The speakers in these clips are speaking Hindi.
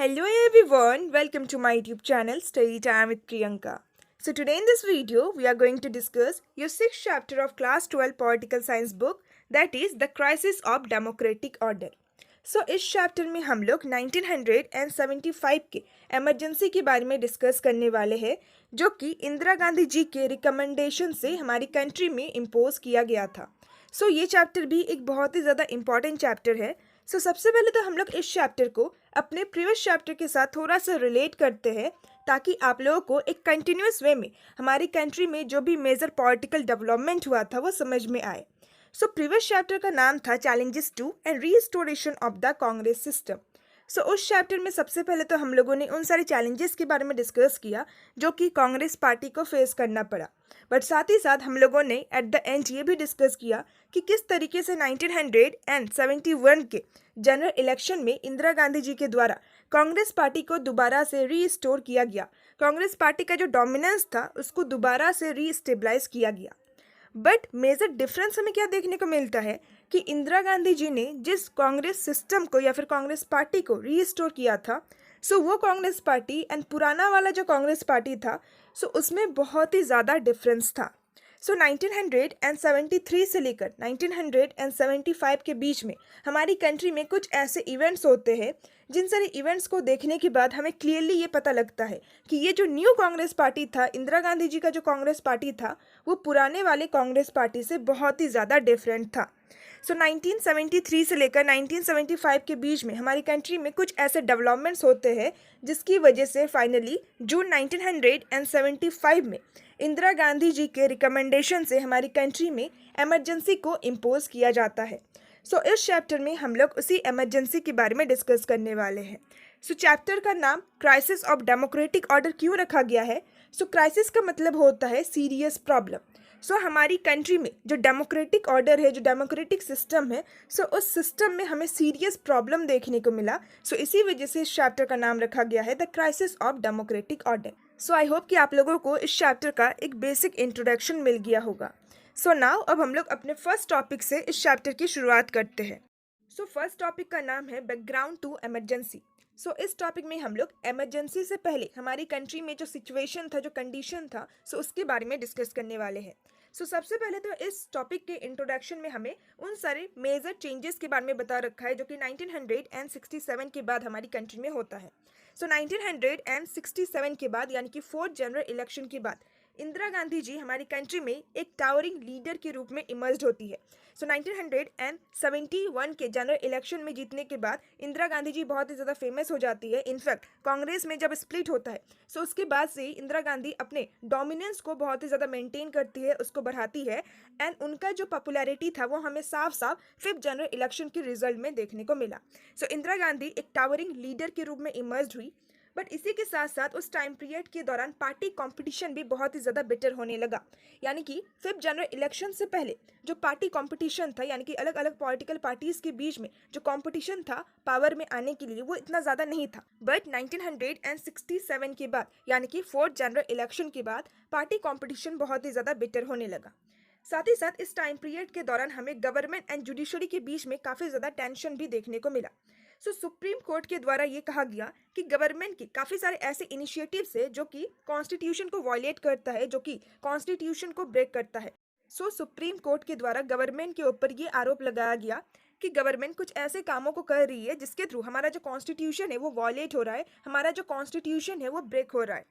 Hello everyone, welcome to my YouTube channel Study Time with Priyanka. So today in this video, we are going to discuss your 6th chapter of class 12 political science book, that is The Crisis of Democratic Order. So इस चैप्टर में हम लोग 1975 के एमरजेंसी के बारे में डिस्कस करने वाले हैं, जो कि इंदिरा गांधी जी के रिकमेंडेशन से हमारी कंट्री में इम्पोज किया गया था. सो ये चैप्टर भी एक बहुत ही ज़्यादा इम्पॉर्टेंट चैप्टर है. सो सबसे पहले तो हम लोग इस चैप्टर को अपने प्रीवियस चैप्टर के साथ थोड़ा सा रिलेट करते हैं, ताकि आप लोगों को एक कंटिन्यूस वे में हमारी कंट्री में जो भी मेजर पॉलिटिकल डेवलपमेंट हुआ था वो समझ में आए. सो प्रीवियस चैप्टर का नाम था challenges to and restoration of the Congress system. So उस चैप्टर में सबसे पहले तो हम लोगों ने उन सारे चैलेंजेस के बारे में डिस्कस किया जो कि कांग्रेस पार्टी को फेस करना पड़ा. बट साथ ही साथ हम लोगों ने एट द एंड ये भी डिस्कस किया कि किस तरीके से 1971 के जनरल इलेक्शन में इंदिरा गांधी जी के द्वारा कांग्रेस पार्टी को दोबारा से रीस्टोर किया गया. कांग्रेस पार्टी का जो डोमिनेंस था उसको दोबारा से रीस्टेबलाइज किया गया. बट मेजर डिफरेंस हमें क्या देखने को मिलता है कि इंदिरा गांधी जी ने जिस कांग्रेस सिस्टम को या फिर कांग्रेस पार्टी को रीस्टोर किया था, सो वो कांग्रेस पार्टी एंड पुराना वाला जो कांग्रेस पार्टी था, सो उसमें बहुत ही ज़्यादा डिफरेंस था. सो 1973 से लेकर 1975 के बीच में हमारी कंट्री में कुछ ऐसे इवेंट्स होते हैं जिन सारे इवेंट्स को देखने के बाद हमें क्लियरली ये पता लगता है कि ये जो न्यू कांग्रेस पार्टी था, इंदिरा गांधी जी का जो कांग्रेस पार्टी था, वो पुराने वाले कांग्रेस पार्टी से बहुत ही ज़्यादा डिफरेंट था. सो 1973 से लेकर 1975 के बीच में हमारी कंट्री में कुछ ऐसे डेवलपमेंट्स होते हैं जिसकी वजह से फाइनली जून 1975 में इंदिरा गांधी जी के रिकमेंडेशन से हमारी कंट्री में एमरजेंसी को इम्पोज किया जाता है. सो इस चैप्टर में हम लोग उसी एमरजेंसी के बारे में डिस्कस करने वाले हैं. सो चैप्टर का नाम क्राइसिस ऑफ डेमोक्रेटिक ऑर्डर क्यों रखा गया है? सो क्राइसिस का मतलब होता है सीरियस प्रॉब्लम. सो हमारी कंट्री में जो डेमोक्रेटिक ऑर्डर है, जो डेमोक्रेटिक सिस्टम है, सो उस सिस्टम में हमें सीरियस प्रॉब्लम देखने को मिला. सो इसी वजह से इस चैप्टर का नाम रखा गया है the crisis of democratic order. So I hope कि आप लोगों को इस चैप्टर का एक बेसिक इंट्रोडक्शन मिल गया होगा. सो नाउ अब हम लोग अपने फर्स्ट टॉपिक से इस चैप्टर की शुरुआत करते हैं. सो फर्स्ट टॉपिक का नाम है बैकग्राउंड टू इमरजेंसी. सो इस टॉपिक में हम लोग इमरजेंसी से पहले हमारी कंट्री में जो सिचुएशन था, जो कंडीशन था, सो उसके बारे में डिस्कस करने वाले हैं. सो सबसे पहले तो इस टॉपिक के इंट्रोडक्शन में हमें उन सारे मेजर चेंजेस के बारे में बता रखा है जो कि 1967 के बाद हमारी कंट्री में होता है. सो 1967 के बाद यानी कि 4th जनरल इलेक्शन के बाद इंदिरा गांधी जी हमारी कंट्री में एक टावरिंग लीडर के रूप में इमर्ज होती है. सो 1971 के जनरल इलेक्शन में जीतने के बाद इंदिरा गांधी जी बहुत ही ज़्यादा फेमस हो जाती है. इनफैक्ट कांग्रेस में जब स्प्लिट होता है, सो उसके बाद से इंदिरा गांधी अपने डोमिनेंस को बहुत ही ज़्यादा मेंटेन करती है, उसको बढ़ाती है. एंड उनका जो पॉपुलैरिटी था वो हमें साफ साफ 5th जनरल इलेक्शन के रिजल्ट में देखने को मिला. सो इंदिरा गांधी एक टावरिंग लीडर के रूप में इमर्ज हुई. बट इसी के साथ साथ उस टाइम पीरियड के दौरान पार्टी कंपटीशन भी बहुत ही ज़्यादा बेटर होने लगा. यानी कि 5th जनरल इलेक्शन से पहले जो पार्टी कंपटीशन था, यानी कि अलग अलग पॉलिटिकल पार्टीज के बीच में जो कंपटीशन था पावर में आने के लिए, वो इतना ज़्यादा नहीं था. बट 1967 के बाद यानी कि 4th जनरल इलेक्शन के बाद पार्टी कंपटीशन बहुत ही ज़्यादा बेटर होने लगा. साथ ही साथ इस टाइम पीरियड के दौरान हमें गवर्नमेंट एंड जुडिशरी के बीच में काफ़ी ज़्यादा टेंशन भी देखने को मिला. सो सुप्रीम कोर्ट के द्वारा ये कहा गया कि गवर्नमेंट के काफ़ी सारे ऐसे इनिशिएटिव्स है जो कि कॉन्स्टिट्यूशन को वायलेट करता है, जो कि कॉन्स्टिट्यूशन को ब्रेक करता है. सो सुप्रीम कोर्ट के द्वारा गवर्नमेंट के ऊपर ये आरोप लगाया गया कि गवर्नमेंट कुछ ऐसे कामों को कर रही है जिसके थ्रू हमारा जो कॉन्स्टिट्यूशन है वो वायलेट हो रहा है, हमारा जो कॉन्स्टिट्यूशन है वो ब्रेक हो रहा है.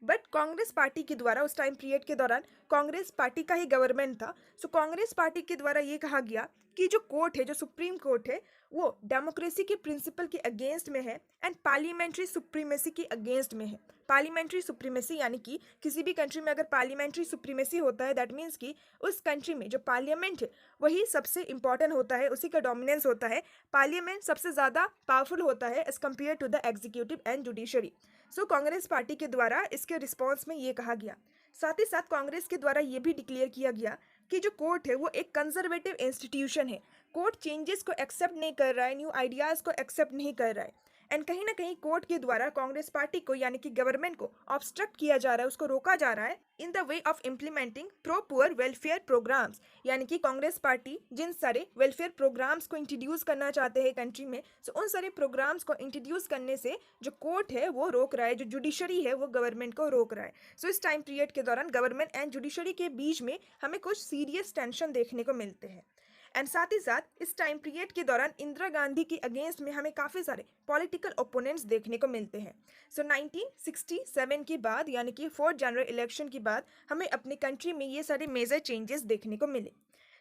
बट कांग्रेस पार्टी के द्वारा उस टाइम पीरियड के दौरान कांग्रेस पार्टी का ही गवर्नमेंट था. सो कांग्रेस पार्टी के द्वारा ये कहा गया कि जो कोर्ट है, जो सुप्रीम कोर्ट है, वो डेमोक्रेसी के प्रिंसिपल के अगेंस्ट में है एंड पार्लियामेंट्री सुप्रीमेसी के अगेंस्ट में है. पार्लियामेंट्री सुप्रीमेसी यानी कि किसी भी कंट्री में अगर पार्लियामेंट्री सुप्रीमेसी होता है, दैट मीन्स कि उस कंट्री में जो पार्लियामेंट है वही सबसे इंपॉर्टेंट होता है, उसी का डोमिनेंस होता है. पार्लियामेंट सबसे ज़्यादा पावरफुल होता है as compare to the executive and judiciary. So Congress party के द्वारा इसके रिस्पॉन्स में ये कहा गया. साथ ही साथ कांग्रेस के द्वारा ये भी डिक्लेयर किया गया कि जो कोर्ट है वो एक कंजर्वेटिव इंस्टीट्यूशन है. कोर्ट चेंजेस को एक्सेप्ट नहीं कर रहा है, न्यू आइडियाज़ को एक्सेप्ट नहीं कर रहा है. एंड कहीं ना कहीं कोर्ट के द्वारा कांग्रेस पार्टी को यानी कि गवर्नमेंट को ऑब्स्ट्रक्ट किया जा रहा है, उसको रोका जा रहा है in the way of implementing pro poor welfare programmes. यानी कि कांग्रेस पार्टी जिन सारे वेलफेयर प्रोग्राम्स को इंट्रोड्यूस करना चाहते हैं कंट्री में, सो उन सारे प्रोग्राम्स को इंट्रोड्यूस करने से जो कोर्ट है वो रोक रहा है, जो जुडिशरी है वो गवर्नमेंट को रोक रहा है। सो इस टाइम पीरियड के दौरान गवर्नमेंट एंड जुडिशरी के बीच में हमें कुछ सीरियस टेंशन देखने को मिलते हैं। एंड साथ ही साथ इस टाइम पीरियड के दौरान इंदिरा गांधी के अगेंस्ट में हमें काफ़ी सारे पॉलिटिकल ओपोनेंट्स देखने को मिलते हैं। सो 1967 के बाद यानी कि 4 जनवरी इलेक्शन के बाद हमें अपने कंट्री में ये सारे मेजर चेंजेस देखने को मिले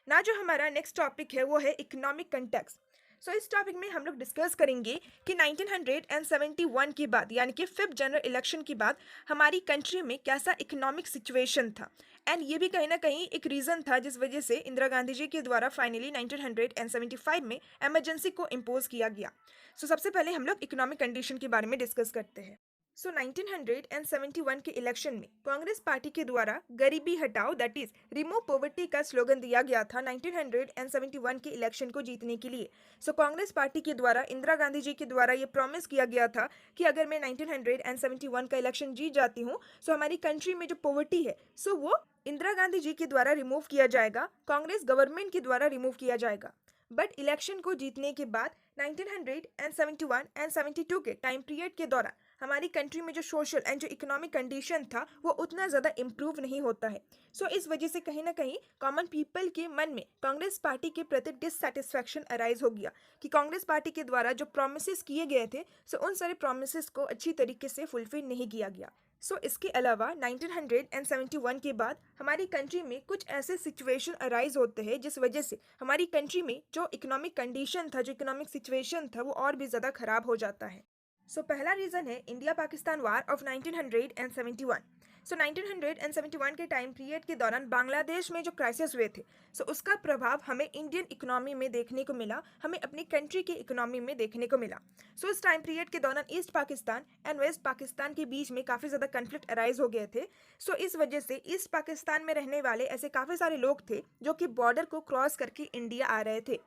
ना। जो हमारा नेक्स्ट टॉपिक है वो है इकोनॉमिक कंटेक्स्ट। सो इस टॉपिक में हम लोग डिस्कस करेंगे कि 1971 के बाद यानी कि 5 जनवरी इलेक्शन के बाद हमारी कंट्री में कैसा इकोनॉमिक सिचुएशन था। एंड ये भी कहीं ना कहीं एक रीज़न था जिस वजह से इंदिरा गांधी जी के द्वारा फाइनली 1975 में एमरजेंसी को इम्पोज किया गया। सो सबसे पहले हम लोग इकोनॉमिक कंडीशन के बारे में डिस्कस करते हैं। सो 1971 के इलेक्शन में कांग्रेस पार्टी के द्वारा गरीबी हटाओ दैट इज रिमूव पॉवर्टी का स्लोगन दिया गया था 1971 के इलेक्शन को जीतने के लिए। सो कांग्रेस पार्टी के द्वारा इंदिरा गांधी जी के द्वारा ये प्रॉमिस किया गया था कि अगर मैं 1971 का इलेक्शन जीत जाती हूँ सो हमारी कंट्री में जो पॉवर्टी है सो वो इंदिरा गांधी जी के द्वारा रिमूव किया जाएगा, कांग्रेस गवर्नमेंट के द्वारा रिमूव किया जाएगा। बट इलेक्शन को जीतने के बाद 1971 एंड 72 के टाइम पीरियड के दौरान हमारी कंट्री में जो सोशल एंड जो इकोनॉमिक कंडीशन था वो उतना ज़्यादा इम्प्रूव नहीं होता है। सो इस वजह से कहीं ना कहीं कॉमन पीपल के मन में कांग्रेस पार्टी के प्रति डिससेटिस्फैक्शन अराइज हो गया कि कांग्रेस पार्टी के द्वारा जो प्रोमिसेस किए गए थे सो उन सारे प्रोमिसेस को अच्छी तरीके से फुलफिल नहीं किया गया। सो इसके अलावा 1971 के बाद हमारी कंट्री में कुछ ऐसे सिचुएशन अराइज होते हैं जिस वजह से हमारी कंट्री में जो इकोनॉमिक कंडीशन था, जो इकोनॉमिक सिचुएशन था वो और भी ज़्यादा खराब हो जाता है। सो पहला रीज़न है इंडिया पाकिस्तान वार ऑफ 1971। सो 1971 के टाइम पीरियड के दौरान बांग्लादेश में जो क्राइसिस हुए थे सो उसका प्रभाव हमें इंडियन इकोनॉमी में देखने को मिला, हमें अपनी कंट्री की इकोनॉमी में देखने को मिला। सो इस टाइम पीरियड के दौरान ईस्ट पाकिस्तान एंड वेस्ट पाकिस्तान के बीच में काफ़ी ज़्यादा कन्फ्लिक्ट अराइज हो गए थे। सो इस वजह से ईस्ट पाकिस्तान में रहने वाले ऐसे काफ़ी सारे लोग थे जो कि बॉर्डर को क्रॉस करके इंडिया आ रहे थे।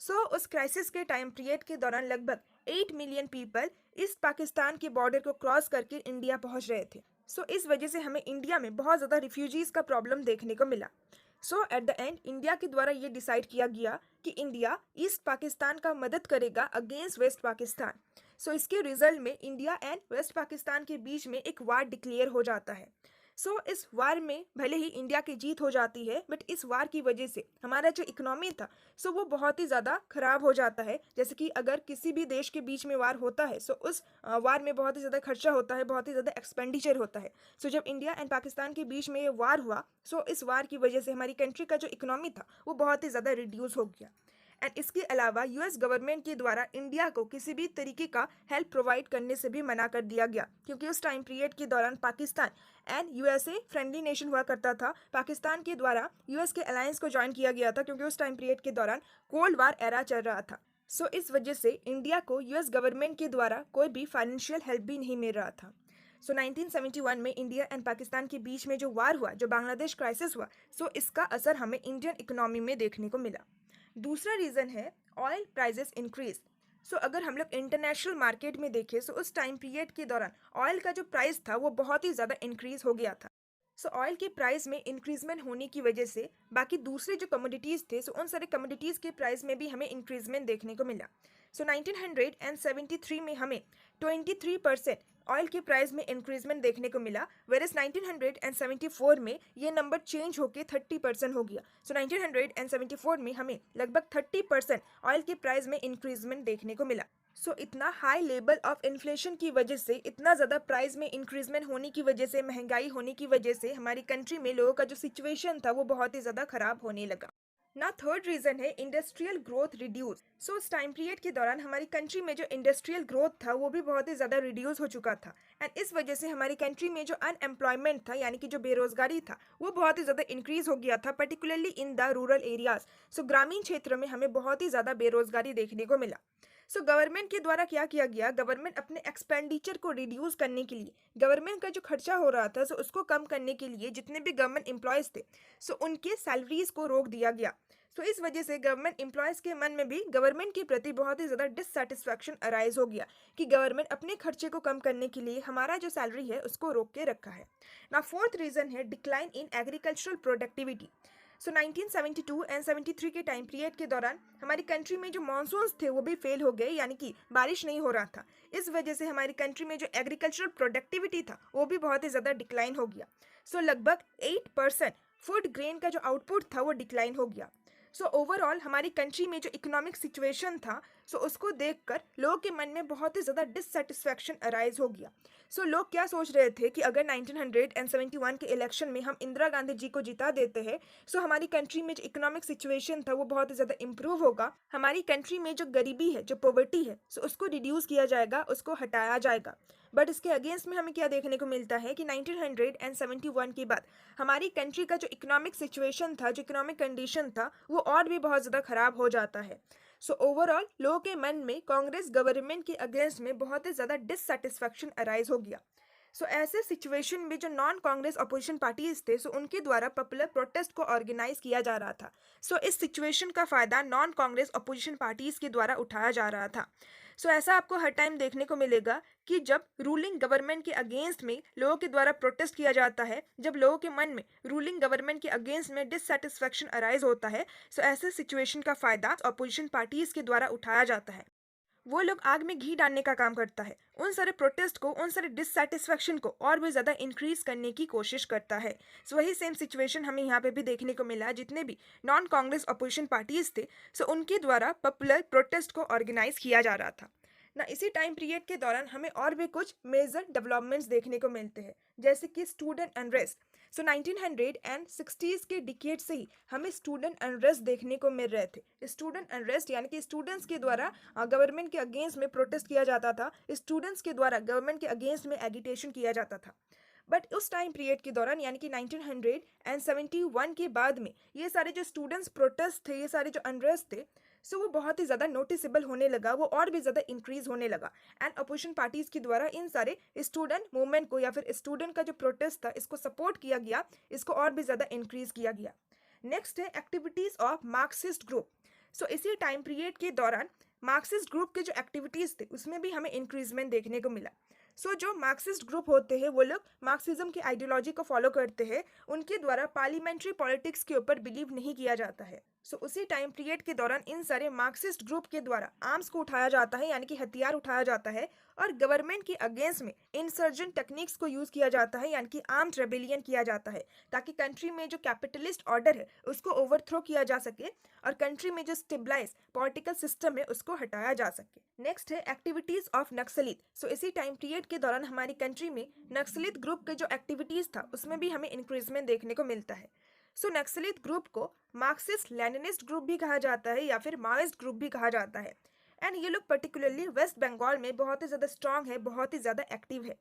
सो उस क्राइसिस के टाइम पीरियड के दौरान लगभग 8 मिलियन पीपल ईस्ट पाकिस्तान के बॉर्डर को क्रॉस करके इंडिया पहुंच रहे थे। सो इस वजह से हमें इंडिया में बहुत ज़्यादा रिफ्यूजीज़ का प्रॉब्लम देखने को मिला। सो एट द एंड इंडिया के द्वारा ये डिसाइड किया गया कि इंडिया ईस्ट पाकिस्तान का मदद करेगा अगेंस्ट वेस्ट पाकिस्तान। सो इसके रिजल्ट में इंडिया एंड वेस्ट पाकिस्तान के बीच में एक वार डिक्लेयर हो जाता है। सो इस वार में भले ही इंडिया की जीत हो जाती है बट इस वार की वजह से हमारा जो इकोनॉमी था सो वो बहुत ही ज़्यादा ख़राब हो जाता है। जैसे कि अगर किसी भी देश के बीच में वार होता है सो उस वार में बहुत ही ज़्यादा खर्चा होता है, बहुत ही ज़्यादा एक्सपेंडिचर होता है। सो जब इंडिया एंड पाकिस्तान के बीच में ये वार हुआ सो इस वार की वजह से हमारी कंट्री का जो इकोनॉमी था वो बहुत ही ज़्यादा रिड्यूस हो गया। एंड इसके अलावा यूएस गवर्नमेंट के द्वारा इंडिया को किसी भी तरीके का हेल्प प्रोवाइड करने से भी मना कर दिया गया, क्योंकि उस टाइम पीरियड के दौरान Pakistan and USA friendly nation हुआ करता था। पाकिस्तान के द्वारा यूएस के अलायंस को ज्वाइन किया गया था क्योंकि उस टाइम पीरियड के दौरान कोल्ड वार एरा चल रहा था। सो इस वजह से इंडिया को यूएस गवर्नमेंट के द्वारा कोई भी फाइनेंशियल हेल्प भी नहीं मिल रहा था। सो 1971 में इंडिया एंड पाकिस्तान के बीच में जो वार हुआ, जो बांग्लादेश क्राइसिस हुआ, सो इसका असर हमें इंडियन इकोनॉमी में देखने को मिला। दूसरा रीज़न है ऑयल प्राइजेस इंक्रीज। सो अगर हम लोग इंटरनेशनल मार्केट में देखें सो उस टाइम पीरियड के दौरान ऑयल का जो प्राइस था वो बहुत ही ज़्यादा इंक्रीज हो गया था। सो ऑयल के प्राइस में इंक्रीजमेंट होने की वजह से बाकी दूसरे जो कमोडिटीज़ थे सो उन सारे कमोडिटीज़ के प्राइस में भी हमें इंक्रीजमेंट देखने को मिला। सो 1973 में हमें 23% ऑयल के प्राइस में इंक्रीजमेंट देखने को मिला, वेरस 1974 में ये नंबर चेंज होकर 30% हो गया। सो 1974 में हमें लगभग 30% ऑयल के प्राइस में इंक्रीजमेंट देखने को मिला। सो इतना हाई लेवल ऑफ इन्फ्लेशन की वजह से, इतना ज़्यादा प्राइस में इंक्रीजमेंट होने की वजह से, महंगाई होने की वजह से हमारी कंट्री में लोगों का जो सिचुएशन था वो बहुत ही ज़्यादा ख़राब होने लगा ना। थर्ड रीज़न है इंडस्ट्रियल ग्रोथ रिड्यूस। सो इस टाइम पीरियड के दौरान हमारी कंट्री में जो इंडस्ट्रियल ग्रोथ था वो भी बहुत ही ज़्यादा रिड्यूस हो चुका था। एंड इस वजह से हमारी कंट्री में जो अनएम्प्लॉयमेंट था यानी कि जो बेरोजगारी था वो बहुत ही ज़्यादा इंक्रीज हो गया था, particularly in the rural areas. So ग्रामीण क्षेत्र में हमें बहुत ही ज़्यादा बेरोजगारी देखने को मिला। सो गवर्नमेंट के द्वारा क्या किया गया, गवर्नमेंट अपने एक्सपेंडिचर को रिड्यूस करने के लिए, गवर्नमेंट का जो खर्चा हो रहा था सो उसको कम करने के लिए जितने भी गवर्नमेंट एम्प्लॉयज़ थे सो उनके सैलरीज को रोक दिया गया। सो इस वजह से गवर्नमेंट एम्प्लॉयज़ के मन में भी गवर्नमेंट के प्रति बहुत ही ज़्यादा डिससेटिस्फैक्शन अराइज हो गया कि गवर्नमेंट अपने खर्चे को कम करने के लिए हमारा जो सैलरी है उसको रोक के रखा है। ना फोर्थ रीज़न है decline in agricultural productivity. So 1972 and 73 के टाइम पीरियड के दौरान हमारी कंट्री में जो मानसून्स थे वो भी फेल हो गए, यानी कि बारिश नहीं हो रहा था। इस वजह से हमारी कंट्री में जो एग्रीकल्चरल प्रोडक्टिविटी था वो भी बहुत ही ज़्यादा डिक्लाइन हो गया। सो लगभग 8% फूड ग्रेन का जो आउटपुट था वो डिक्लाइन हो गया। सो ओवरऑल हमारी कंट्री में जो इकोनॉमिक सिचुएशन था सो उसको देखकर लोगों के मन में बहुत ही ज़्यादा डिससेटिस्फैक्शन अराइज हो गया। सो लोग क्या सोच रहे थे कि अगर 1971 के इलेक्शन में हम इंदिरा गांधी जी को जिता देते हैं सो हमारी कंट्री में जो इकोनॉमिक सिचुएशन था वो बहुत ही ज़्यादा इंप्रूव होगा, हमारी कंट्री में जो गरीबी है, जो पॉवर्टी है, सो उसको रिड्यूस किया जाएगा, उसको हटाया जाएगा। बट इसके अगेंस्ट में हमें क्या देखने को मिलता है कि 1971 के बाद हमारी कंट्री का जो इकोनॉमिक सिचुएशन था, जो इकोनॉमिक कंडीशन था, वो और भी बहुत ज़्यादा ख़राब हो जाता है। सो ओवरऑल लोगों के मन में कांग्रेस गवर्नमेंट के अगेंस्ट में बहुत ही ज़्यादा डिससेटिस्फैक्शन अराइज हो गया। सो ऐसे सिचुएशन में जो नॉन कांग्रेस अपोजिशन पार्टीज थे सो उनके द्वारा पॉपुलर प्रोटेस्ट को ऑर्गेनाइज किया जा रहा था। सो इस सिचुएशन का फ़ायदा नॉन कांग्रेस अपोजिशन पार्टीज के द्वारा उठाया जा रहा था। सो ऐसा आपको हर टाइम देखने को मिलेगा कि जब रूलिंग गवर्नमेंट के अगेंस्ट में लोगों के द्वारा प्रोटेस्ट किया जाता है, जब लोगों के मन में रूलिंग गवर्नमेंट के अगेंस्ट में डिससेटिस्फैक्शन अराइज होता है, सो ऐसे सिचुएशन का फ़ायदा अपोजिशन पार्टीज के द्वारा उठाया जाता है। वो लोग आग में घी डालने का काम करता है, उन सारे प्रोटेस्ट को, उन सारे डिससेटिस्फैक्शन को और भी ज़्यादा इंक्रीज करने की कोशिश करता है। सो वही सेम सिचुएशन हमें यहाँ पे भी देखने को मिला। जितने भी नॉन कांग्रेस अपोजिशन पार्टीज थे सो उनके द्वारा पॉपुलर प्रोटेस्ट को ऑर्गेनाइज किया जा रहा था ना। इसी टाइम पीरियड के दौरान हमें और भी कुछ मेजर डेवलपमेंट्स देखने को मिलते हैं, जैसे कि स्टूडेंट अनरेस्ट। सो 1960s के डिकेड से ही हमें स्टूडेंट अनरेस्ट देखने को मिल रहे थे। स्टूडेंट अनरेस्ट यानी कि स्टूडेंट्स के द्वारा गवर्नमेंट के अगेंस्ट में प्रोटेस्ट किया जाता था, स्टूडेंट्स के द्वारा गवर्नमेंट के अगेंस्ट में एगिटेशन किया जाता था। बट उस टाइम पीरियड के दौरान यानी कि 1971 के बाद में ये सारे जो स्टूडेंट्स प्रोटेस्ट थे, ये सारे जो अनरेस्ट थे, सो वो बहुत ही ज़्यादा नोटिसेबल होने लगा, वो और भी ज़्यादा इंक्रीज होने लगा। एंड अपोजिशन पार्टीज के द्वारा इन सारे स्टूडेंट मूवमेंट को या फिर स्टूडेंट का जो प्रोटेस्ट था इसको सपोर्ट किया गया, इसको और भी ज़्यादा इंक्रीज किया गया। नेक्स्ट है एक्टिविटीज़ ऑफ मार्क्सिस्ट ग्रुप। सो इसी टाइम पीरियड के दौरान मार्क्सिस्ट ग्रुप के जो एक्टिविटीज़ थे उसमें भी हमें इंक्रीजमेंट देखने को मिला। सो जो मार्क्सिस्ट ग्रुप होते हैं वो लोग मार्क्सिज्म की आइडियोलॉजी को फॉलो करते हैं, उनके द्वारा पार्लियामेंट्री पॉलिटिक्स के ऊपर बिलीव नहीं किया जाता है। सो उसी टाइम पीरियड के दौरान इन सारे मार्क्सिस्ट ग्रुप के द्वारा आर्म्स को उठाया जाता है, यानी कि हथियार उठाया जाता है, और गवर्नमेंट के अगेंस्ट में इंसर्जेंट टेक्निक्स को यूज़ किया जाता है, यानी कि आर्म्ड रेबेलियन किया जाता है, ताकि कंट्री में जो कैपिटलिस्ट ऑर्डर है उसको ओवरथ्रो किया जा सके और कंट्री में जो स्टेबलाइज पॉलिटिकल सिस्टम है उसको हटाया जा सके। नेक्स्ट है एक्टिविटीज़ ऑफ नक्सलित। सो इसी टाइम पीरियड के दौरान हमारी कंट्री में नक्सलित ग्रुप के जो एक्टिविटीज़ था उसमें भी हमें इंक्रीजमेंट देखने को मिलता है। सो नक्सलित ग्रुप को मार्क्सिस्ट लेनिनिस्ट ग्रुप भी कहा जाता है या फिर माओइस्ट ग्रुप भी कहा जाता है। एंड ये लोग पर्टिकुलरली वेस्ट बंगाल में बहुत ही ज़्यादा स्ट्रांग है, बहुत ही ज़्यादा एक्टिव है।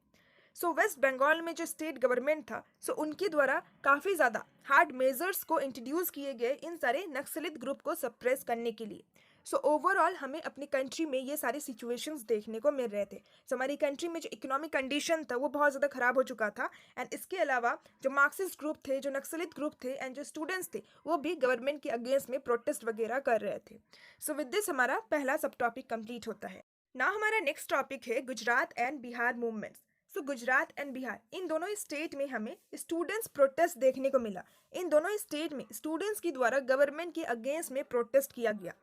सो वेस्ट बंगाल में जो स्टेट गवर्नमेंट था सो उनके द्वारा काफ़ी ज़्यादा हार्ड मेजर्स को इंट्रोड्यूस किए गए इन सारे नक्सलित ग्रुप को सप्रेस करने के लिए। सो ओवरऑल हमें अपनी कंट्री में ये सारे सिचुएशंस देखने को मिल रहे थे। सो हमारी कंट्री में जो इकोनॉमिक कंडीशन था वो बहुत ज़्यादा ख़राब हो चुका था। एंड इसके अलावा जो मार्क्सिस्ट ग्रुप थे, जो नक्सलित ग्रुप थे एंड जो स्टूडेंट्स थे वो भी गवर्नमेंट के अगेंस्ट में प्रोटेस्ट वगैरह कर रहे थे। सो विद दिस हमारा पहला सब टॉपिक कंप्लीट होता है। ना हमारा नेक्स्ट टॉपिक है Gujarat and Bihar movements. So Gujarat and Bihar इन दोनों स्टेट में हमें स्टूडेंट्स प्रोटेस्ट देखने को मिला। इन दोनों स्टेट में स्टूडेंट्स के द्वारा गवर्नमेंट के अगेंस्ट में प्रोटेस्ट किया गया।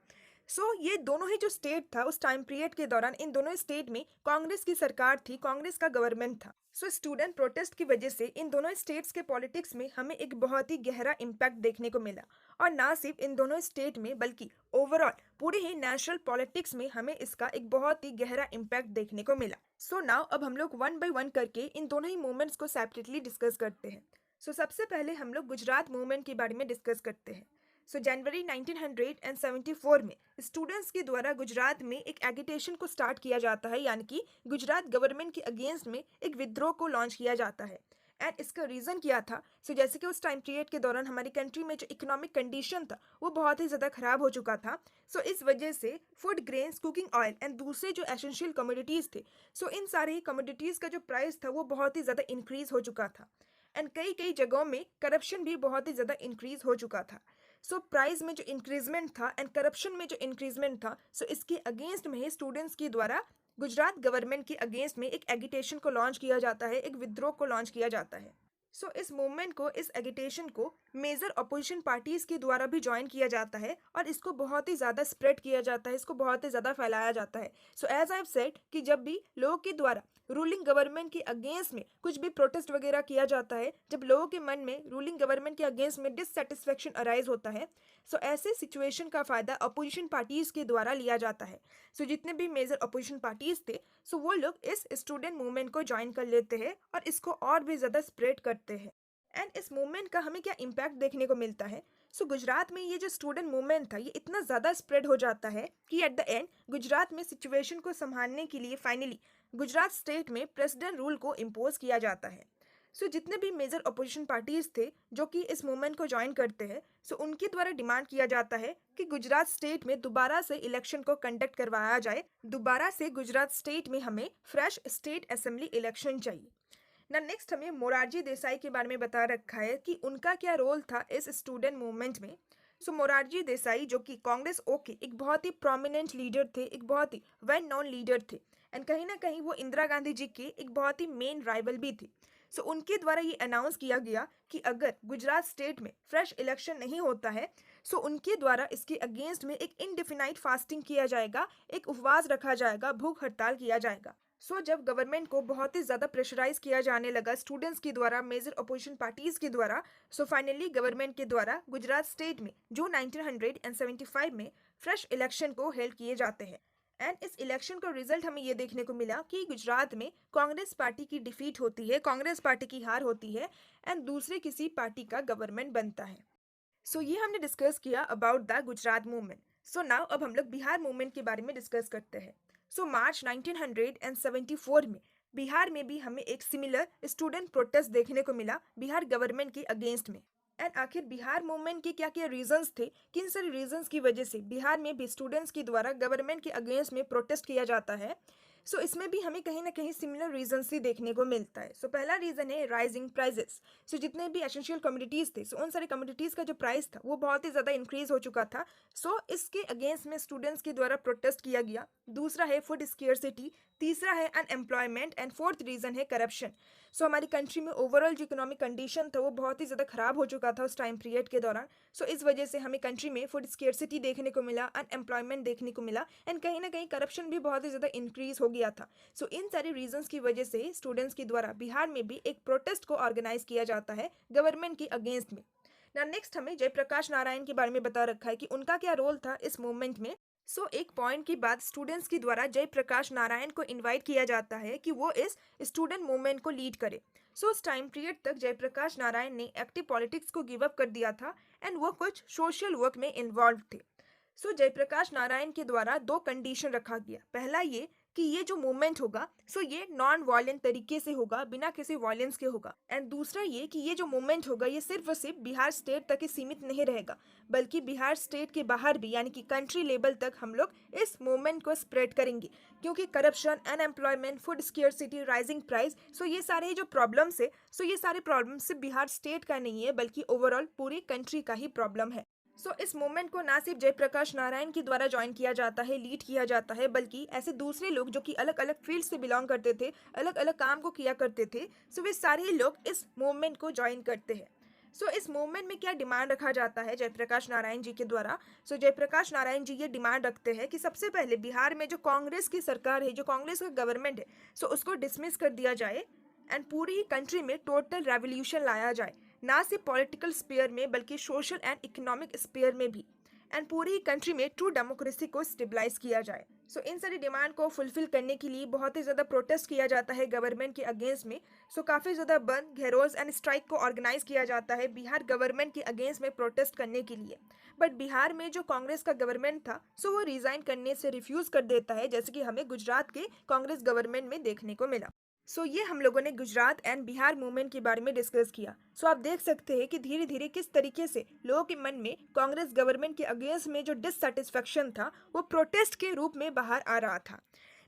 सो ये दोनों ही जो स्टेट था उस टाइम पीरियड के दौरान इन दोनों स्टेट में कांग्रेस की सरकार थी, कांग्रेस का गवर्नमेंट था। सो स्टूडेंट प्रोटेस्ट की वजह से इन दोनों स्टेट्स के पॉलिटिक्स में हमें एक बहुत ही गहरा इम्पैक्ट देखने को मिला, और ना सिर्फ इन दोनों स्टेट में बल्कि ओवरऑल पूरे ही नेशनल पॉलिटिक्स में हमें इसका एक बहुत ही गहरा इम्पैक्ट देखने को मिला। सो नाउ अब हम लोग वन बाय वन करके इन दोनों ही मूवमेंट्स को सेपरेटली डिस्कस करते हैं। सो सबसे पहले हम लोग गुजरात मूवमेंट के बारे में डिस्कस करते हैं। सो जनवरी 1974 में स्टूडेंट्स के द्वारा गुजरात में एक एगिटेशन को स्टार्ट किया जाता है, यानी कि गुजरात गवर्नमेंट के अगेंस्ट में एक विद्रोह को लॉन्च किया जाता है। एंड इसका रीज़न क्या था? सो जैसे कि उस टाइम पीरियड के दौरान हमारी कंट्री में जो इकोनॉमिक कंडीशन था वो बहुत ही ज़्यादा ख़राब हो चुका था। सो इस वजह से food grains, cooking oil and दूसरे जो एसेंशियल कमोडिटीज़ थे, सो इन सारे कमोडिटीज़ का जो प्राइस था वो बहुत ही ज़्यादा इंक्रीज़ हो चुका था। एंड कई कई जगहों में करप्शन भी बहुत ही ज़्यादा इंक्रीज़ हो चुका था। सो प्राइस में जो इंक्रीजमेंट था एंड करप्शन में जो इंक्रीजमेंट था, सो इसके अगेंस्ट में ही स्टूडेंट्स के द्वारा गुजरात गवर्नमेंट के अगेंस्ट में एक एगिटेशन को लॉन्च किया जाता है, एक विद्रोह को लॉन्च किया जाता है। सो इस मूवमेंट को, इस एगिटेशन को मेजर अपोजिशन पार्टीज के द्वारा भी ज्वाइन किया जाता है और इसको बहुत ही ज़्यादा स्प्रेड किया जाता है, इसको बहुत ही ज़्यादा फैलाया जाता है। So as I have said कि जब भी लोगों के द्वारा रूलिंग गवर्नमेंट के अगेंस्ट में कुछ भी प्रोटेस्ट वगैरह किया जाता है, जब लोगों के मन में रूलिंग गवर्नमेंट के अगेंस्ट में डिससेटिस्फेक्शन अराइज होता है, सो ऐसे सिचुएशन का फायदा अपोजिशन पार्टीज के द्वारा लिया जाता है। सो जितने भी मेजर अपोजिशन पार्टीज थे, सो वो लोग इस स्टूडेंट मूवमेंट को ज्वाइन कर लेते हैं और इसको और भी ज़्यादा स्प्रेड करते हैं। एंड इस मूवमेंट का हमें क्या इम्पैक्ट देखने को मिलता है? सो गुजरात में ये जो स्टूडेंट मूवमेंट था, ये इतना ज़्यादा स्प्रेड हो जाता है कि एट द एंड गुजरात में सिचुएशन को संभालने के लिए फाइनली गुजरात स्टेट में प्रेसिडेंट रूल को इम्पोज किया जाता है। सो जितने भी मेजर अपोजिशन पार्टीज थे जो कि इस मूवमेंट को ज्वाइन करते हैं, सो उनके द्वारा डिमांड किया जाता है कि गुजरात स्टेट में दोबारा से इलेक्शन को कंडक्ट करवाया जाए, दोबारा से गुजरात स्टेट में हमें फ्रेश स्टेट असेंबली इलेक्शन चाहिए ना। नेक्स्ट हमें मोरारजी देसाई के बारे में बता रखा है कि उनका क्या रोल था इस स्टूडेंट मूवमेंट में। सो मोरारजी देसाई जो कि कांग्रेस ओ के एक बहुत ही प्रोमिनेंट लीडर थे, एक बहुत ही वेल नोन लीडर थे एंड कहीं ना कहीं वो इंदिरा गांधी जी के एक बहुत ही मेन राइवल भी थे। सो उनके द्वारा ये अनाउंस किया गया कि अगर गुजरात स्टेट में फ्रेश इलेक्शन नहीं होता है, सो उनके द्वारा इसके अगेंस्ट में एक इनडिफिनाइट फास्टिंग किया जाएगा, एक उपवास रखा जाएगा, भूख हड़ताल किया जाएगा। सो जब गवर्नमेंट को बहुत ही ज़्यादा प्रेशराइज किया जाने लगा स्टूडेंट्स के द्वारा, मेजर अपोजिशन पार्टीज के द्वारा, सो फाइनली गवर्नमेंट के द्वारा गुजरात स्टेट में जो 1975 में फ्रेश इलेक्शन को हेल्ड किए जाते हैं। एंड इस इलेक्शन का रिजल्ट हमें ये देखने को मिला कि गुजरात में कांग्रेस पार्टी की डिफीट होती है, कांग्रेस पार्टी की हार होती है एंड दूसरे किसी पार्टी का गवर्नमेंट बनता है। सो ये हमने डिस्कस किया about the Gujarat movement. So now अब हम लोग बिहार मूवमेंट के बारे में डिस्कस करते हैं। सो मार्च 1974 में बिहार में भी हमें एक सिमिलर स्टूडेंट प्रोटेस्ट देखने को मिला बिहार गवर्नमेंट के अगेंस्ट में। एंड आखिर बिहार मूवमेंट के क्या क्या रीजंस थे, किन सारे रीजंस की वजह से बिहार में भी स्टूडेंट्स के द्वारा गवर्नमेंट के अगेंस्ट में प्रोटेस्ट किया जाता है? सो इसमें भी हमें कहीं ना कहीं सिमिलर रीजंस ही देखने को मिलता है। सो पहला रीजन है राइजिंग प्राइजेस। सो जितने भी एसेंशियल कमोडिटीज़ थे, सो उन सारे कमोडिटीज़ का जो प्राइस था वो बहुत ही ज़्यादा इंक्रीज हो चुका था। सो इसके अगेंस्ट में स्टूडेंट्स के द्वारा प्रोटेस्ट किया गया। दूसरा है फूड स्केर्सिटी, तीसरा है अनएम्प्लॉयमेंट एंड फोर्थ रीजन है करप्शन। सो हमारी कंट्री में ओवरऑल जो इकोनॉमिक कंडीशन था वो बहुत ही ज़्यादा खराब हो चुका था उस टाइम पीरियड के दौरान। सो इस वजह से हमें कंट्री में फूड स्केर्सिटी देखने को मिला, अनएम्प्लॉयमेंट देखने को मिला एंड कहीं ना कहीं करप्शन भी बहुत ही ज़्यादा इंक्रीज हो गया था। सो इन सारे रीजंस की वजह से स्टूडेंट्स के द्वारा बिहार में भी एक प्रोटेस्ट को ऑर्गेनाइज किया जाता है गवर्नमेंट के अगेंस्ट में ना। नेक्स्ट हमें जयप्रकाश नारायण के बारे में बता रखा है कि उनका क्या रोल था इस मूवमेंट में। सो एक पॉइंट के बाद स्टूडेंट्स के द्वारा जयप्रकाश नारायण को इनवाइट किया जाता है कि वो इस स्टूडेंट मूवमेंट को लीड करे। सो उस टाइम पीरियड तक जयप्रकाश नारायण ने एक्टिव पॉलिटिक्स को गिव अप कर दिया था एंड वो कुछ सोशल वर्क में इन्वॉल्व थे। सो जयप्रकाश नारायण के द्वारा दो कंडीशन रखा गया। पहला ये कि ये जो मूवमेंट होगा सो ये नॉन वायलेंट तरीके से होगा, बिना किसी वायलेंस के होगा। एंड दूसरा ये कि ये जो मूवमेंट होगा ये सिर्फ और सिर्फ बिहार स्टेट तक ही सीमित नहीं रहेगा, बल्कि बिहार स्टेट के बाहर भी यानी कि कंट्री लेवल तक हम लोग इस मूवमेंट को स्प्रेड करेंगे। क्योंकि corruption, unemployment, food scarcity, rising price, so ये सारे जो प्रॉब्लम्स है, सो ये सारे प्रॉब्लम्स सिर्फ बिहार स्टेट का नहीं है बल्कि ओवरऑल पूरी कंट्री का ही प्रॉब्लम है। सो इस मूवमेंट को ना सिर्फ जयप्रकाश नारायण के द्वारा ज्वाइन किया जाता है, लीड किया जाता है, बल्कि ऐसे दूसरे लोग जो कि अलग अलग फील्ड से बिलोंग करते थे, अलग अलग काम को किया करते थे, सो वे सारे लोग इस मूवमेंट को ज्वाइन करते हैं। सो इस मूवमेंट में क्या डिमांड रखा जाता है जयप्रकाश नारायण जी के द्वारा? सो जयप्रकाश नारायण जी ये डिमांड रखते हैं कि सबसे पहले बिहार में जो कांग्रेस की सरकार है, जो कांग्रेस का गवर्नमेंट है, सो उसको डिसमिस कर दिया जाए एंड पूरी कंट्री में टोटल रेवोल्यूशन लाया जाए, ना सिर्फ पॉलिटिकल स्पेयर में बल्कि सोशल एंड इकोनॉमिक स्पेयर में भी, एंड पूरी कंट्री में ट्रू डेमोक्रेसी को स्टेबलाइज किया जाए। सो इन सारी डिमांड को फुलफिल करने के लिए बहुत ही ज़्यादा प्रोटेस्ट किया जाता है गवर्नमेंट के अगेंस्ट में। सो काफ़ी ज़्यादा बंद, घेरोज एंड स्ट्राइक को ऑर्गेनाइज किया जाता है बिहार गवर्नमेंट के अगेंस्ट में प्रोटेस्ट करने के लिए। बट बिहार में जो कांग्रेस का गवर्नमेंट था सो वो रिजाइन करने से रिफ्यूज़ कर देता है, जैसे कि हमें गुजरात के कांग्रेस गवर्नमेंट में देखने को मिला। सो ये हम लोगों ने गुजरात एंड बिहार मूवमेंट के बारे में डिस्कस किया। सो आप देख सकते हैं कि धीरे धीरे किस तरीके से लोगों के मन में कांग्रेस गवर्नमेंट के अगेंस्ट में जो डिससेटिस्फेक्शन था वो प्रोटेस्ट के रूप में बाहर आ रहा था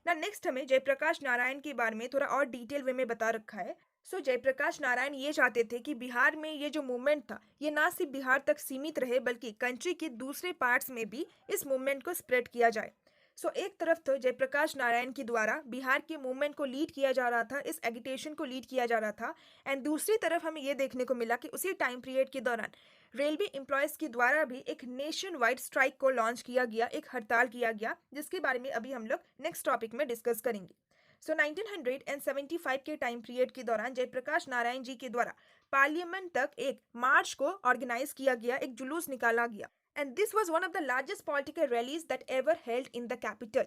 ना। नेक्स्ट हमें जयप्रकाश नारायण के बारे में थोड़ा और डिटेल वे में बता रखा है। सो जयप्रकाश नारायण ये चाहते थे कि बिहार में ये जो मूवमेंट था ये ना सिर्फ बिहार तक सीमित रहे बल्कि कंट्री के दूसरे पार्ट्स में भी इस मूवमेंट को स्प्रेड किया जाए। सो एक तरफ तो जयप्रकाश नारायण के द्वारा बिहार के मूवमेंट को लीड किया जा रहा था, इस एगिटेशन को लीड किया जा रहा था, एंड दूसरी तरफ हमें ये देखने को मिला कि उसी टाइम पीरियड के दौरान रेलवे एम्प्लॉयज़ के द्वारा भी एक नेशन वाइड स्ट्राइक को लॉन्च किया गया, एक हड़ताल किया गया, जिसके बारे में अभी हम लोग नेक्स्ट टॉपिक में डिस्कस करेंगे। सो 1975 के टाइम पीरियड के दौरान जयप्रकाश नारायण जी के द्वारा पार्लियामेंट तक एक मार्च को ऑर्गेनाइज किया गया, एक जुलूस निकाला गया, and this was one of the largest political rallies that ever held in the capital.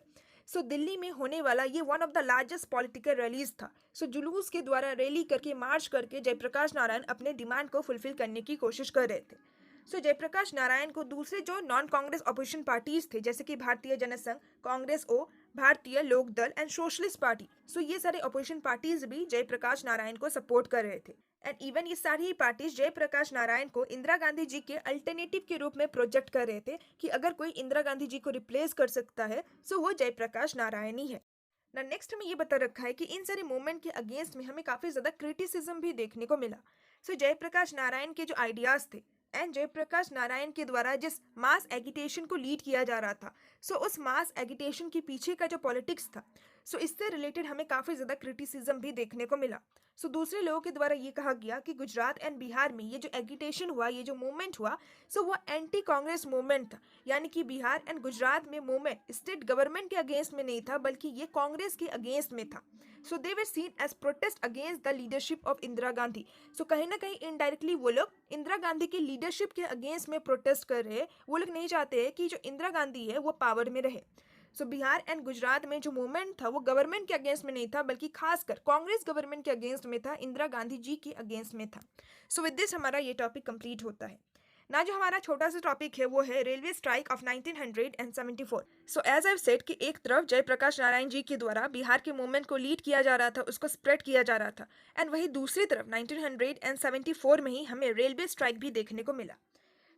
So Delhi में होने वाला ये one of the largest political rallies था। सो जुलूस के द्वारा रैली करके, मार्च करके जयप्रकाश नारायण अपने डिमांड को फुलफिल करने की कोशिश कर रहे थे। सो जयप्रकाश नारायण को दूसरे जो नॉन कांग्रेस अपोजिशन पार्टीज थे, जैसे कि भारतीय जनसंघ, कांग्रेस ओ, भारतीय लोक दल एंड सोशलिस्ट पार्टी, सो ये सारे अपोजिशन पार्टीज भी जयप्रकाश नारायण को सपोर्ट कर रहे थे। एंड इवन ये सारी ही पार्टीज जयप्रकाश नारायण को इंदिरा गांधी जी के अल्टरनेटिव के रूप में प्रोजेक्ट कर रहे थे कि अगर कोई इंदिरा गांधी जी को रिप्लेस कर सकता है सो वो जयप्रकाश नारायण ही है। ना नेक्स्ट हमें ये बता रखा है कि इन सारे मूवमेंट के अगेंस्ट में हमें काफी ज्यादा क्रिटिसिज्म भी देखने को मिला। सो जयप्रकाश नारायण के जो आइडियाज थे एंड जयप्रकाश नारायण के द्वारा जिस मास एगिटेशन को लीड किया जा रहा था, सो उस मास एगिटेशन के पीछे का जो पॉलिटिक्स था, सो इससे रिलेटेड हमें काफ़ी ज़्यादा क्रिटिसिज्म भी देखने को मिला। सो दूसरे लोगों के द्वारा ये कहा गया कि गुजरात एंड बिहार में ये जो एगिटेशन हुआ, ये जो मूवमेंट हुआ, सो वो एंटी कांग्रेस मूवमेंट था, यानी कि बिहार एंड गुजरात में मूवमेंट स्टेट गवर्नमेंट के अगेंस्ट में नहीं था बल्कि ये कांग्रेस के अगेंस्ट में था। So they were seen as protest against the leadership of Indira Gandhi. So कहीं ना कहीं इनडायरेक्टली वो लोग इंदिरा गांधी की लीडरशिप के अगेंस्ट में प्रोटेस्ट कर रहे हैं। वो लोग नहीं चाहते हैं कि जो इंदिरा गांधी है वो पावर में रहे। सो बिहार एंड गुजरात में जो मूवमेंट था वो गवर्नमेंट के अगेंस्ट में नहीं था बल्कि खासकर कांग्रेस गवर्नमेंट के अगेंस्ट में था, इंदिरा गांधी जी के अगेंस्ट में था। सो विद दिस हमारा ये टॉपिक कंप्लीट होता है ना। जो हमारा छोटा सा टॉपिक है वो है railway strike of 1974। So as I said कि एक तरफ जयप्रकाश नारायण जी के द्वारा बिहार के मूवमेंट को लीड किया जा रहा था, उसको स्प्रेड किया जा रहा था, एंड वही दूसरी तरफ 1974 में ही हमें रेलवे स्ट्राइक भी देखने को मिला।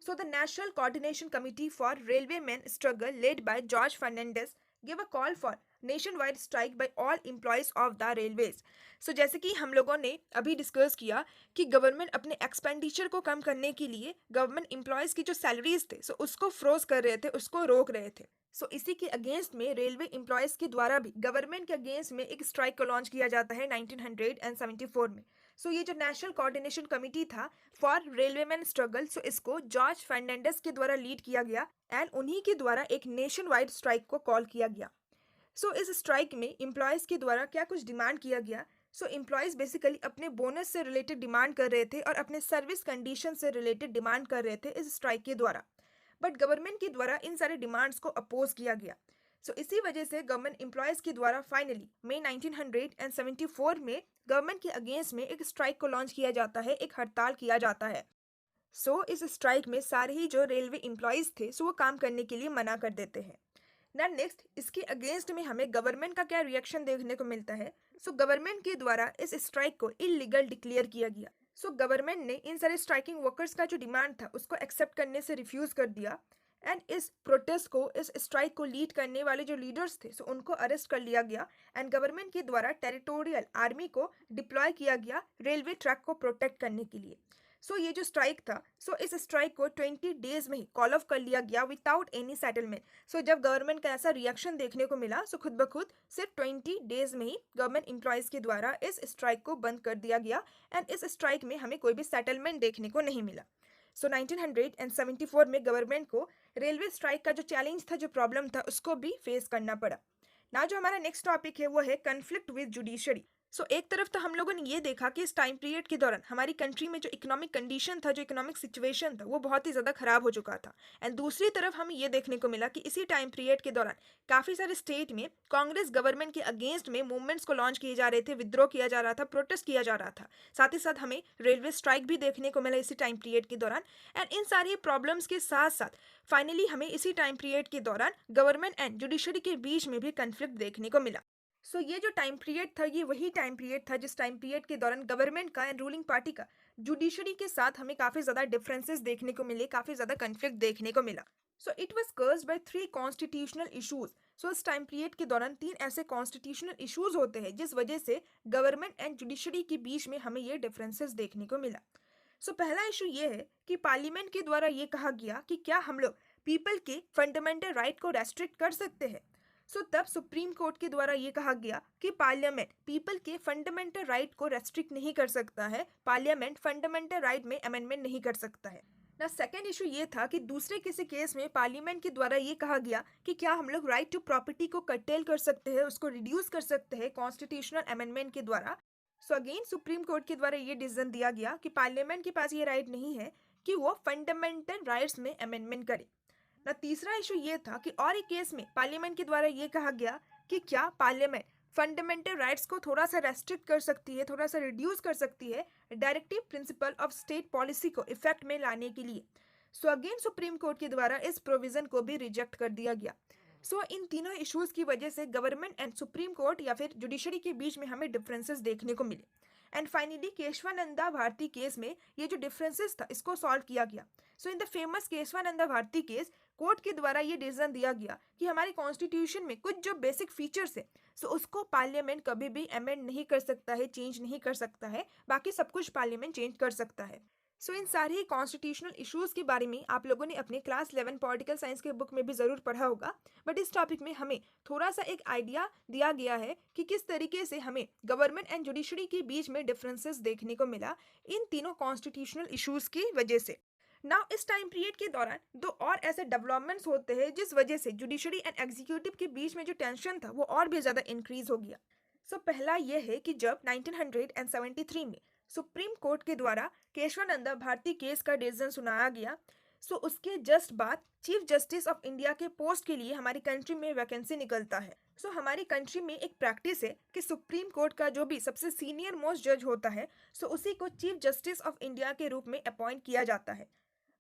So the National Coordination Committee for Railwaymen Struggle, led by George Fernandez, gave a call for nationwide strike by all employees of the railways. So जैसे कि हम लोगों ने अभी डिस्कस किया कि गवर्नमेंट अपने एक्सपेंडिचर को कम करने के लिए गवर्नमेंट एम्प्लॉयज की जो सैलरीज थे सो उसको फ्रोज कर रहे थे, उसको रोक रहे थे। सो इसी के अगेंस्ट में रेलवे एम्प्लॉयज के द्वारा भी गवर्नमेंट के अगेंस्ट में एक स्ट्राइक को लॉन्च किया जाता है 1974 में। सो ये जो नेशनल कोऑर्डिनेशन कमिटी था फॉर रेलवेमैन स्ट्रगल, सो इसको जॉर्ज फर्नांडिस के द्वारा लीड किया गया एंड उन्हीं के द्वारा एक नेशन वाइड स्ट्राइक को कॉल किया गया। सो इस स्ट्राइक में एम्प्लॉयज़ के द्वारा क्या कुछ डिमांड किया गया। सो एम्प्लॉयज़ बेसिकली अपने बोनस से रिलेटेड डिमांड कर रहे थे और अपने सर्विस कंडीशन से रिलेटेड डिमांड कर रहे थे इस स्ट्राइक के द्वारा, बट गवर्नमेंट के द्वारा इन सारे डिमांड्स को अपोज किया गया। सो इसी वजह से गवर्नमेंट एम्प्लॉयज़ के द्वारा फाइनली मई 1974 में गवर्नमेंट के अगेंस्ट में एक स्ट्राइक को लॉन्च किया जाता है, एक हड़ताल किया जाता है। सो इस स्ट्राइक में सारे ही जो रेलवे एम्प्लॉयज़ थे सो वो काम करने के लिए मना कर देते हैं। ना नेक्स्ट इसके अगेंस्ट में हमें गवर्नमेंट का क्या रिएक्शन देखने को मिलता है। सो गवर्नमेंट के द्वारा इस स्ट्राइक को इलीगल डिक्लेयर किया गया। सो गवर्नमेंट ने इन सारे स्ट्राइकिंग वर्कर्स का जो डिमांड था उसको एक्सेप्ट करने से रिफ्यूज कर दिया एंड इस प्रोटेस्ट को, इस स्ट्राइक को लीड करने वाले जो लीडर्स थे सो उनको अरेस्ट कर लिया गया एंड गवर्नमेंट के द्वारा टेरिटोरियल आर्मी को डिप्लॉय किया गया रेलवे ट्रैक को प्रोटेक्ट करने के लिए। सो ये जो स्ट्राइक था सो इस स्ट्राइक को 20 डेज में ही कॉल ऑफ कर लिया गया विदाउट एनी सेटलमेंट। सो जब गवर्नमेंट का ऐसा रिएक्शन देखने को मिला सो खुद ब खुद सिर्फ 20 डेज में ही गवर्नमेंट एम्प्लॉयज़ के द्वारा इस स्ट्राइक को बंद कर दिया गया एंड इस स्ट्राइक में हमें कोई भी सेटलमेंट देखने को नहीं मिला। सो 1974 में गवर्नमेंट को रेलवे स्ट्राइक का जो चैलेंज था, जो प्रॉब्लम था, उसको भी फेस करना पड़ा। ना जो हमारा नेक्स्ट टॉपिक है वो है कन्फ्लिक्ट विद जुडिशरी। सो एक तरफ तो हम लोगों ने ये देखा कि इस टाइम पीरियड के दौरान हमारी कंट्री में जो इकोनॉमिक कंडीशन था, जो इकोनॉमिक सिचुएशन था वो बहुत ही ज़्यादा ख़राब हो चुका था, एंड दूसरी तरफ हमें ये देखने को मिला कि इसी टाइम पीरियड के दौरान काफ़ी सारे स्टेट में कांग्रेस गवर्नमेंट के अगेंस्ट में मूवमेंट्स को लॉन्च किए जा रहे थे, विद्रोह किया जा रहा था, प्रोटेस्ट किया जा रहा था। साथ ही साथ हमें रेलवे स्ट्राइक भी देखने को मिला इसी टाइम पीरियड के दौरान, एंड इन सारी प्रॉब्लम्स के साथ साथ फाइनली हमें इसी टाइम पीरियड के दौरान गवर्नमेंट एंड जुडिशरी के बीच में भी कन्फ्लिक्ट देखने को मिला। सो ये जो टाइम पीरियड था ये वही टाइम पीरियड था जिस टाइम पीरियड के दौरान गवर्नमेंट का एंड रूलिंग पार्टी का जुडिशरी के साथ हमें काफ़ी ज़्यादा डिफरेंसेस देखने को मिले, काफ़ी ज़्यादा कन्फ्लिक्ट देखने को मिला। So it was cursed by 3 constitutional issues. So इस टाइम पीरियड के दौरान 3 ऐसे कॉन्स्टिट्यूशनल इशूज होते हैं जिस वजह से गवर्नमेंट एंड जुडिशरी के बीच में हमें ये डिफरेंसेस देखने को मिला। सो पहला इशू ये है कि पार्लियामेंट के द्वारा ये कहा गया कि क्या हम लोग पीपल के फंडामेंटल राइट को रेस्ट्रिक्ट कर सकते हैं। सो तब सुप्रीम कोर्ट के द्वारा ये कहा गया कि पार्लियामेंट पीपल के फंडामेंटल राइट को रेस्ट्रिक्ट नहीं कर सकता है, पार्लियामेंट फंडामेंटल राइट में अमेंडमेंट नहीं कर सकता है ना। सेकेंड इशू ये था कि दूसरे किसी केस में पार्लियामेंट के द्वारा ये कहा गया कि क्या हम लोग राइट टू प्रॉपर्टी को कर्टेल कर सकते हैं, उसको रिड्यूस कर सकते हैं कॉन्स्टिट्यूशनल अमेंडमेंट के द्वारा। सो अगेन सुप्रीम कोर्ट के द्वारा ये डिसीजन दिया गया कि पार्लियामेंट के पास ये राइट नहीं है कि वो फंडामेंटल राइट्स में अमेंडमेंट करे ना। तीसरा इशू ये था कि और एक केस में पार्लियामेंट के द्वारा ये कहा गया कि क्या पार्लियामेंट फंडामेंटल राइट्स को थोड़ा सा रेस्ट्रिक्ट कर सकती है, थोड़ा सा रिड्यूस कर सकती है directive principle of state policy को इफेक्ट में लाने के लिए। सो अगेन सुप्रीम कोर्ट के द्वारा इस प्रोविजन को भी रिजेक्ट कर दिया गया। सो इन तीनों इश्यूज की वजह से गवर्नमेंट एंड सुप्रीम कोर्ट या फिर जुडिशरी के बीच में हमें डिफरेंसेस देखने को मिले। And finally Keshavananda Bharati case में ये जो डिफरेंसेस था इसको सॉल्व किया गया। So in the famous Keshavananda Bharati case court के द्वारा ये डिसीजन दिया गया कि हमारे कॉन्स्टिट्यूशन में कुछ जो बेसिक फीचर्स है सो उसको पार्लियामेंट कभी भी अमेंड नहीं कर सकता है, चेंज नहीं कर सकता है, बाकी सब कुछ पार्लियामेंट चेंज कर सकता है। सो इन सारे कॉन्स्टिट्यूशनल इश्यूज के बारे में आप लोगों ने अपने क्लास 11 पॉलिटिकल साइंस के बुक में भी ज़रूर पढ़ा होगा, बट इस टॉपिक में हमें थोड़ा सा एक आइडिया दिया गया है कि किस तरीके से हमें गवर्नमेंट एंड जुडिशरी के बीच में डिफरेंसेस देखने को मिला इन तीनों कॉन्स्टिट्यूशनल इश्यूज की वजह से। नाउ इस टाइम पीरियड के दौरान दो और ऐसे डेवलपमेंट्स होते हैं जिस वजह से जुडिशरी एंड एग्जीक्यूटिव के बीच में जो टेंशन था वो और भी ज़्यादा इंक्रीज हो गया। सो पहला यह है कि जब 1973 में सुप्रीम कोर्ट के द्वारा केशवानंदा भारती केस का डिसीजन सुनाया गया, सो उसके जस्ट बाद चीफ जस्टिस ऑफ इंडिया के पोस्ट के लिए हमारी कंट्री में वैकेंसी निकलता है। सो हमारी कंट्री में एक प्रैक्टिस है कि सुप्रीम कोर्ट का जो भी सबसे सीनियर मोस्ट जज होता है सो उसी को चीफ जस्टिस ऑफ इंडिया के रूप में अपॉइंट किया जाता है।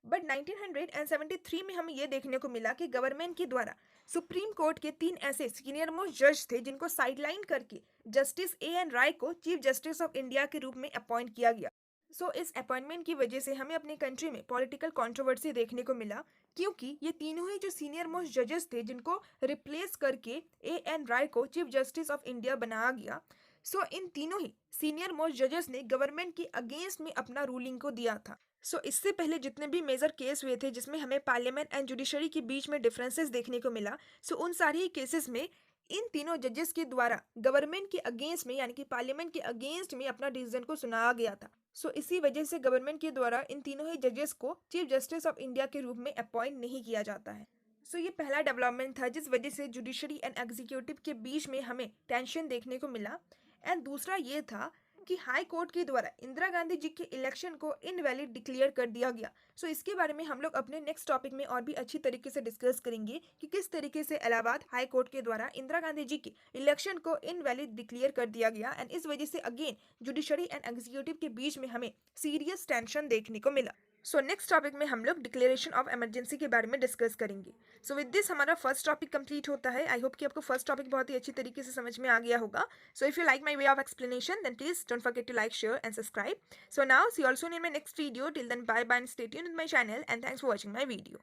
बट 1973 में हमें यह देखने को मिला कि गवर्नमेंट के द्वारा सुप्रीम कोर्ट के 3 ऐसे सीनियर मोस्ट जज थे जिनको साइडलाइन करके जस्टिस A.N. राय को चीफ जस्टिस ऑफ इंडिया के रूप में अपॉइंट किया गया। सो इस अपॉइंटमेंट की वजह से हमें अपनी कंट्री में पॉलिटिकल कंट्रोवर्सी देखने को मिला, क्योंकि ये तीनों ही जो सीनियर मोस्ट जजेस थे जिनको रिप्लेस करके A.N. राय को चीफ जस्टिस ऑफ इंडिया बनाया गया। सो इन तीनों ही सीनियर मोस्ट जजेस ने गवर्नमेंट के अगेंस्ट में अपना रूलिंग को दिया था। सो इससे पहले जितने भी मेजर केस हुए थे जिसमें हमें पार्लियामेंट एंड जुडिशरी के बीच में डिफरेंसेस देखने को मिला, सो उन सारे ही केसेस में इन तीनों जजेस के द्वारा गवर्नमेंट के अगेंस्ट में यानी कि पार्लियामेंट के अगेंस्ट में अपना डिसीजन को सुनाया गया था। सो इसी वजह से गवर्नमेंट के द्वारा इन तीनों ही जजेस को चीफ जस्टिस ऑफ इंडिया के रूप में अपॉइंट नहीं किया जाता है। सो ये पहला डेवलपमेंट था जिस वजह से जुडिशरी एंड एग्जीक्यूटिव के बीच में हमें टेंशन देखने को मिला। एंड दूसरा ये था कि हाई कोर्ट के द्वारा इंदिरा गांधी जी के इलेक्शन को इनवैलिड डिक्लेयर कर दिया गया। सो इसके बारे में हम लोग अपने नेक्स्ट टॉपिक में और भी अच्छी तरीके से डिस्कस करेंगे कि किस तरीके से इलाहाबाद हाई कोर्ट के द्वारा इंदिरा गांधी जी के इलेक्शन को इनवैलिड डिक्लेयर कर दिया गया। एंड इस वजह से अगेन जुडिशरी एंड एग्जीक्यूटिव के बीच में हमें सीरियस टेंशन देखने को मिला। सो नेक्स्ट टॉपिक में हम लोग डिक्लेरेशन ऑफ इमरजेंसी के बारे में डिस्कस करेंगे। सो विद दिस हमारा फर्स्ट टॉपिक कंप्लीट होता है। आई होप कि आपको फर्स्ट टॉपिक बहुत ही अच्छी तरीके से समझ में आ गया होगा। So if you like my way of explanation then please don't forget to like, share and subscribe. So now see also in my next video. Till then bye bye and stay tuned with my channel and thanks for watching my video.